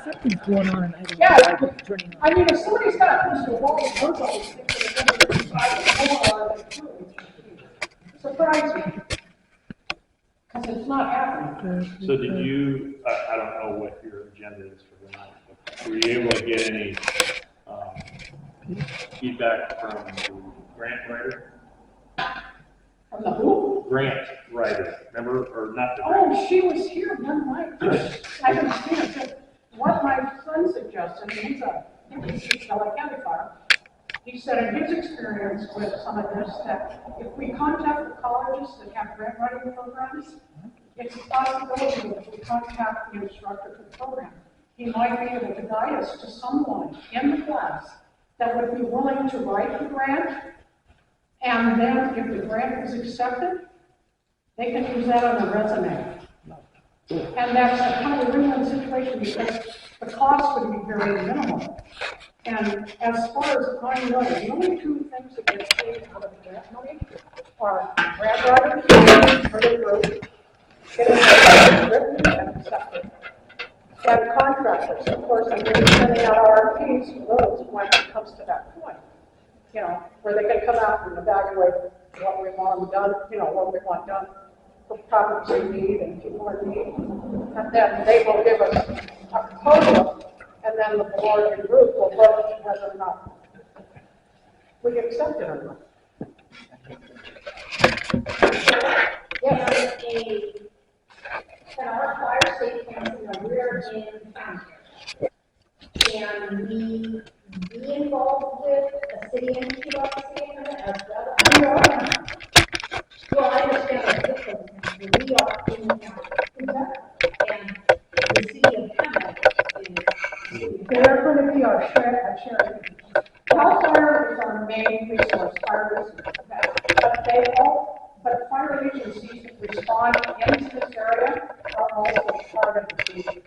Something's going on, and I don't Yeah, know why it's turning on. I mean, if somebody's got a crystal ball, those always think that they're going to decide more or they truly surprise me. Because it's not happening. So did you, I don't know what your agenda is for the night, but were you able to get any feedback from the grant writer? From the who? Grant writer, remember, or not the grant? Oh, she was here one night. I didn't see it. But what my son suggested, he's a CalFire. He said in his experience with some of this, that if we contact the colleges that have grant writing programs, it's a possibility that if we contact the instructor for the program, he might be able to guide us to someone in the class that would be willing to write the grant, and then if the grant is accepted, they can use that on their resume. And that's a kind of a win-win situation because the cost would be very minimal. And as far as I know, the only two things that get paid out of grant money are grant writers for the group, getting written and accepted, and contractors, of course, and they're sending out RFPs for those when it comes to that point. You know, where they can come out and evaluate what we want done, you know, what we want done for properties in need and people in need. And then they will give us a proposal, and then the board and group will vote whether or not we accept it or not. Yes. And our fire safety council, we're in township. And we be involved with a city entity like the city as well. Well, I understand the difference, but we are in the township. And the city of Hammond is. They're going to be our charity. CalFire is our main resource, fire resource. But fire agencies that respond into this area are also part of the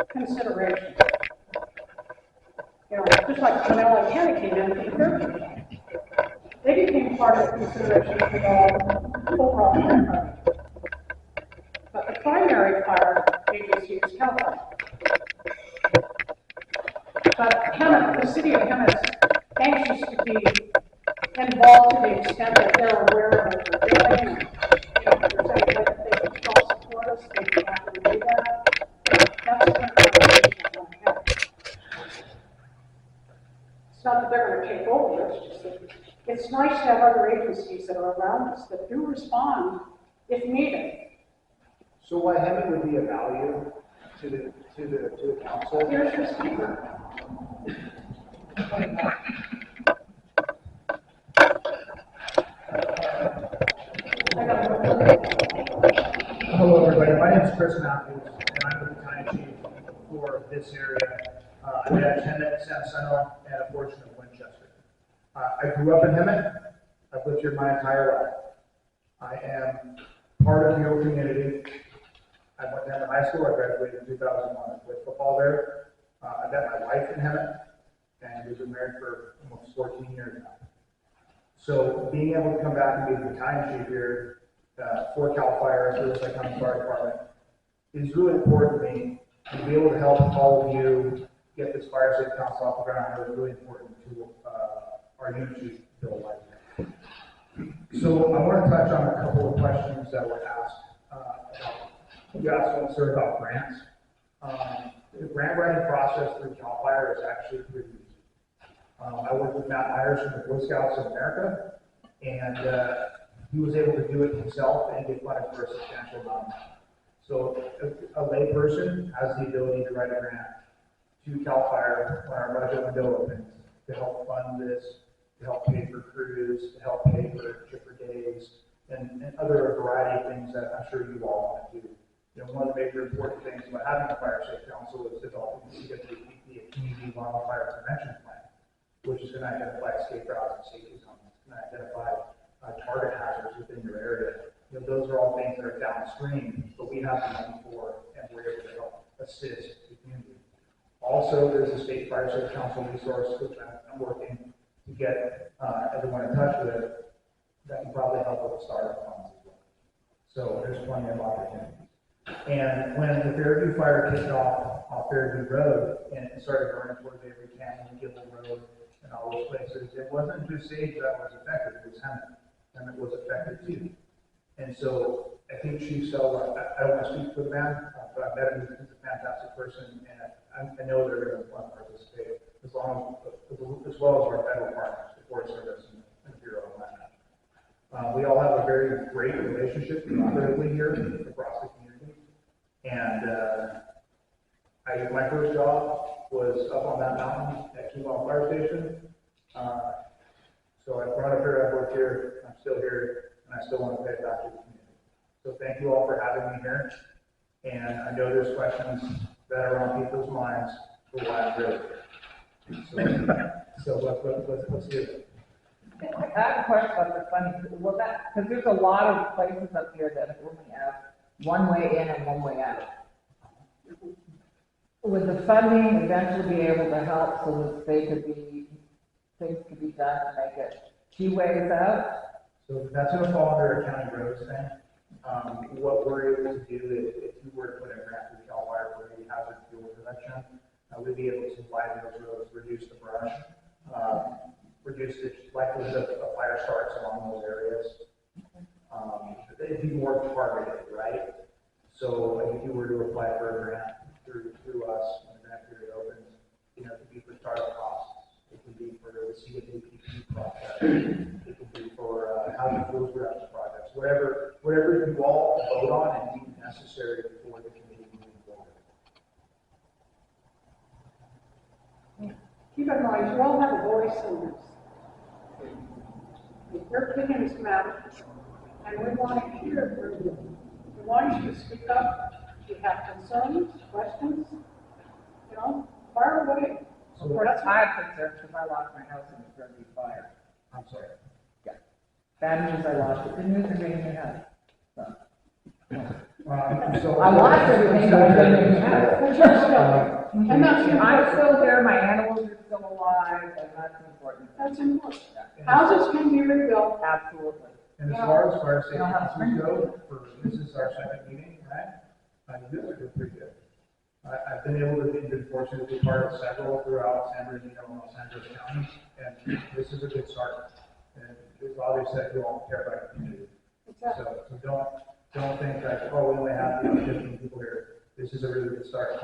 consideration. You know, just like when LA County came in, they became part of the consideration for the overall fire. But the primary fire agency is CalFire. But Hammond, the city of Hammond is anxious to be involved to the extent that they're aware of what we're doing. You know, if there's any way that they can help support us, they can have to do that. That's the kind of conversation I want to have. It's not that they're going to take over, it's just that it's nice to have other agencies that are around us that do respond if needed. So why Hammond would be a value to the council? Here's your speaker. Hello, everybody. My name is Chris Matthews, and I'm the battalion chief for this area. I'm at Hemet, San Sentinel, and a portion of Winchester. I grew up in Hemet. I've lived here my entire life. I am part of the Euro community. I went to Hemet High School. I graduated in 2001. I played football there. I met my wife in Hemet, and we've been married for almost 14 years now. So being able to come back and be the battalion chief here for CalFire, for the Lake County Fire Department, is really important to me. To be able to help all of you get this fire safety council off the ground is really important to our unit chief, Bill White. So I want to touch on a couple of questions that were asked. You asked one, sir, about grants. The grant writing process through CalFire is actually pretty easy. I worked with Matt Myers from the Boy Scouts of America, and he was able to do it himself and get funded for a substantial amount. So a lay person has the ability to write a grant to CalFire when our budget window opens to help fund this, to help pay for crews, to help pay for chipper days, and other variety of things that I'm sure you all want to do. You know, one of the major important things about having a fire safety council is developing the community wildfire prevention plan, which is going to identify escape routes and safety zones, and identify target hazards within your area. You know, those are all things that are downstream, but we have the money for, and we're able to help assist the community. Also, there's a state fire safety council resource, which I'm working to get everyone in touch with, that can probably help with the startup funds as well. So there's plenty of opportunities. And when the Fairview fire kicked off off Fairview Road, and it started burning towards Avery Canyon, Gibble Road, and all those places. It wasn't just sage that was affected, it was hemlock, and it was affected too. And so I think Chief Sell, I don't want to speak for the man, but I met him, he's a fantastic person, and I know they're going to want to participate as well as our federal partners, the Forest Service and the Bureau of Land Management. We all have a very great relationship collaboratively here across the community. And my first job was up on that mountain at Keywell Fire Station. So I brought up here, I've worked here, I'm still here, and I still want to pay it back to the community. So thank you all for having me here. And I know there's questions that are on people's minds for why I'm really here. So let's do it. I have a question about the funding. Well, because there's a lot of places up here that only have one way in and one way out. Would the funding eventually be able to help so that things could be done to make it two ways out? So that's going to fall under a county roads thing. What we're able to do is, if you were to put a grant through CalFire for any hazard fuel production, we'd be able to widen those roads, reduce the brush, reduce the likelihood of fire starts along those areas. It'd be more targeted, right? So if you were to apply for a grant through us when the grant period opens, it could be for startup costs. It could be for the CWPP process. It could be for housing fuels production projects. Whatever you all vote on and deem necessary for the committee moving forward. Keep in mind, you all have a voice in this. Your opinions matter, and we want to hear from you. We want you to speak up. If you have concerns, questions, fire away. Of course, I have concerns because I lost my house in the Fairview fire. I'm sorry. Yeah. Bad news, I lost it. Good news, I'm getting a house. So I lost everything, but I'm getting a house. And that's I'm still here, my animals are still alive, and that's important. That's important. Houses can be rebuilt. Absolutely. And as far as fire safety You don't have issues go, this is our second meeting, right? You guys are doing pretty good. I've been able to be fortunate to be part of several throughout San Bernardino and Los Angeles counties, and this is a good start. And it's obvious that you all care about the community. So don't think that, oh, we only have 15 people here. This is a really good start.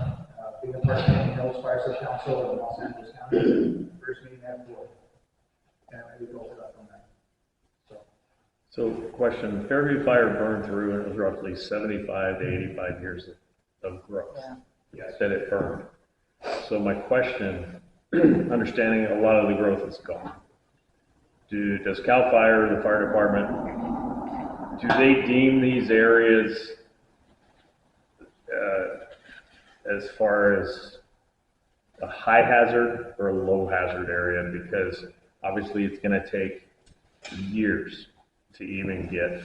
Being a part of the Hills Fire Safety Council in Los Angeles County, first meeting at 4. And we built it up from there. So question, Fairview Fire burned through and it was roughly 75 to 85 years of growth. Yeah. That it burned. So my question, understanding a lot of the growth is gone. Does CalFire, the fire department, do they deem these areas as far as a high hazard or a low hazard area? Because obviously it's going to take years to even get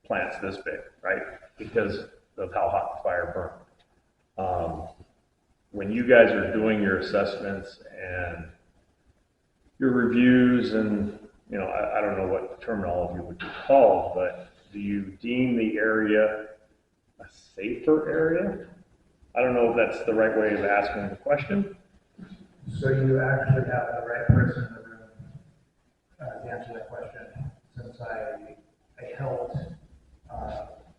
plants this big, right? Because of how hot the fire burned. When you guys are doing your assessments and your reviews and, I don't know what terminology would be called, but do you deem the area a safer area? I don't know if that's the right way of asking the question. So you actually have the right person in the room to answer that question, since I helped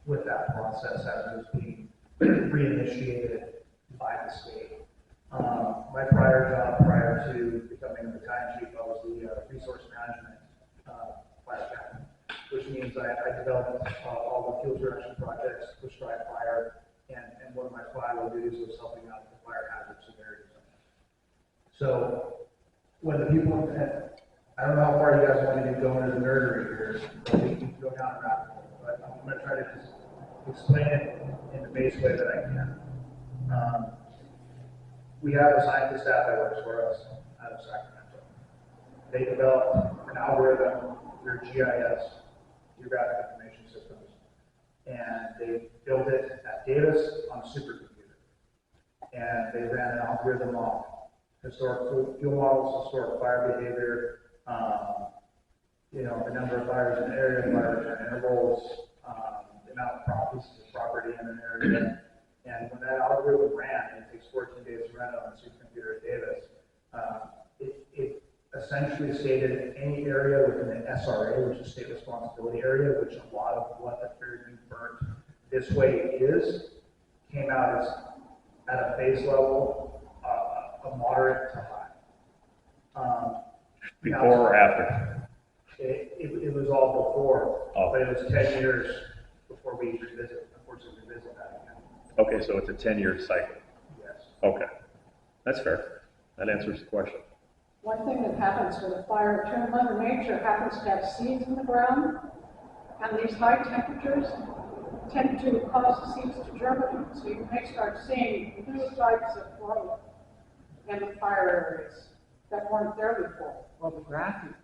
with that process as it was being reinitiated by the state. My prior job, prior to becoming the battalion chief, I was the resource management fire captain, which means I developed all the fuel production projects, prescribed fire, and one of my collateral duties was helping out with the fire hazard severity. So when the people, I don't know how far you guys want to go into the nerdery here, but we can go down a rabbit hole, but I'm going to try to just explain it in the base way that I can. We have a scientist staff that works for us out of Sacramento. They developed an algorithm through GIS, Geographic Information Systems, and they built it at Davis on a supercomputer. And they ran an algorithm on historic fuel models, historic fire behavior, the number of fires in an area, fire return intervals, the amount of property in an area. And when that algorithm ran, it these 14 days of rental on the computer at Davis, it essentially stated any area within the SRA, which is state responsibility area, which a lot of what the Fairview burnt this way is, came out as at a base level, a moderate to high. Before or after? It was all before, Oh. but it was 10 years before we unfortunately revisit that again. Okay, so it's a 10-year cycle. Yes. Okay, that's fair. That answers the question. One thing that happens with a fire, too, Mother Nature happens to have seeds in the ground, and these high temperatures tend to cause the seeds to germinate. So you may start seeing new types of growth in the fire areas that weren't there before. Well, the grass is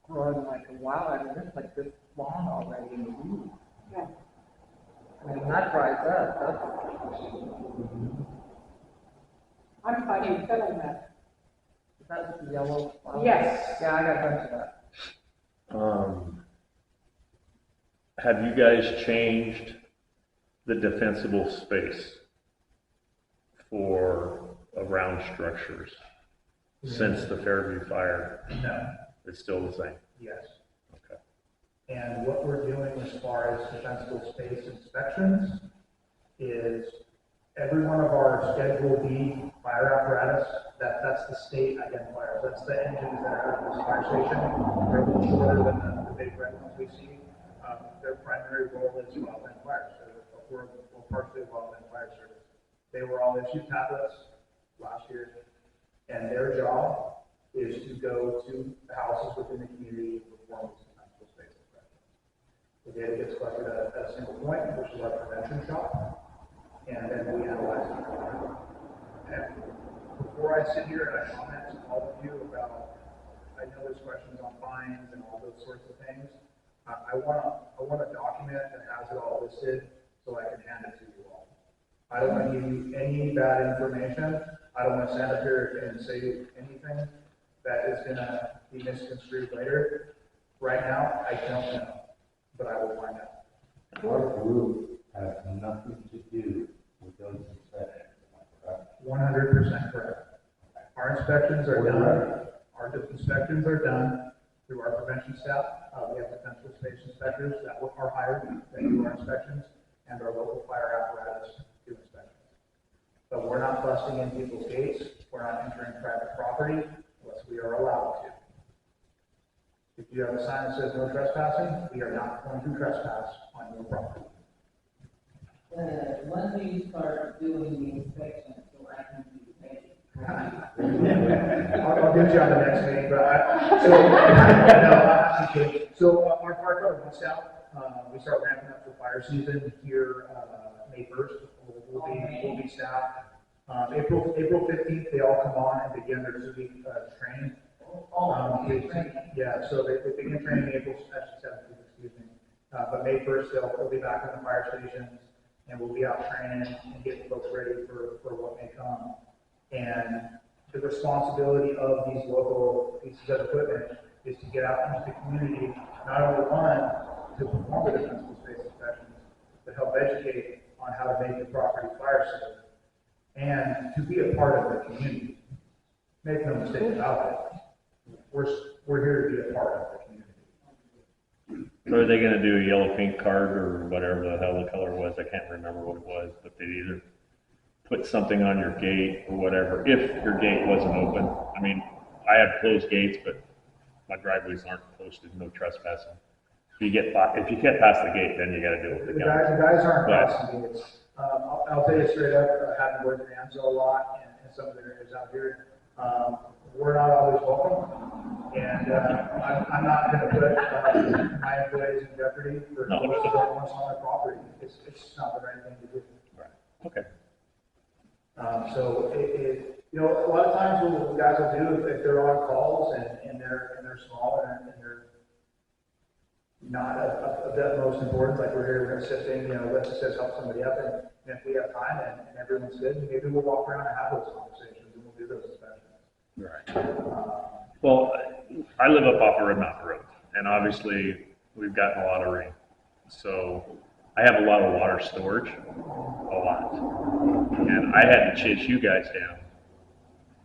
growing like a wild, I mean, it's like this long already in the weeds. Yeah. I mean, when that dries up, I'm fighting fiddle that. that's the yellow flower. Yes. Yeah, I got a bunch of that. Have you guys changed the defensible space for around structures since the Fairview fire? No. It's still the same? Yes. Okay. And what we're doing as far as defensible space inspections is every one of our Schedule B fire apparatus, that's the state identifiers. That's the engines that are at this fire station. They're a little shorter than the big red ones we see. Their primary role is wildland fire service. We're partially wildland fire service. They were all issued tablets last year, and their job is to go to houses within the community and perform these defensible space inspections. The data gets collected at a single point, which is our prevention shop, and then we analyze it. And before I sit here and I comment to all of you about, I know there's questions on fines and all those sorts of things. I want a document that has it all listed so I can hand it to you all. I don't want to give you any bad information. I don't want to stand up here and say anything that is going to be misconstrued later. Right now, I don't know, but I will find out. Our group has nothing to do with those inspections, am I correct? 100% correct. Our inspections are done. Our inspections are done through our prevention staff. We have defensible space inspectors that are hired that do our inspections, and our local fire apparatus do inspections. But we're not busting in people's gates. We're not entering private property unless we are allowed to. If you have a sign that says no trespassing, we are not going to trespass on your property. When do you start doing the inspection so I can be ready? I'll get you on the next meeting, but so our fire code runs out. We start ramping up for fire season here, May 1st. We'll be staffed. April 15th, they all come on and begin their 2-week training. Yeah, so they begin training April 17th, excuse me. But May 1st, they'll be back in the fire stations, and we'll be out training and getting folks ready for what may come. And the responsibility of these local pieces of equipment is to get out into the community, not only to perform the defensible space inspections, but help educate on how to make the property fire safe, and to be a part of the community. Make no mistake about it. We're here to be a part of the community. So are they gonna do a yellow pink card or whatever the hell the color was? I can't remember what it was, but they'd either put something on your gate or whatever, if your gate wasn't open. I mean, I have closed gates, but my driveways aren't posted, no trespassing. If you can't pass the gate, then you gotta deal with The the county. guys aren't passing gates. I'll tell you straight up, having worked in Amsoil a lot and some of the areas out here, we're not always welcome. And I'm not going to put my employees in jeopardy for No. once on my property. It's not the right thing to do. Right. Okay. So a lot of times what guys will do if they're on calls and they're small and they're not of the most importance, like we're here, we're assisting, let's just help somebody up, and if we have time and everyone's good, maybe we'll walk around and have those conversations and we'll do those inspections. Right. Well, I live up off of Red Mountain Road, and obviously we've gotten a lot of rain. So I have a lot of water storage, a lot. And I had to chase you guys down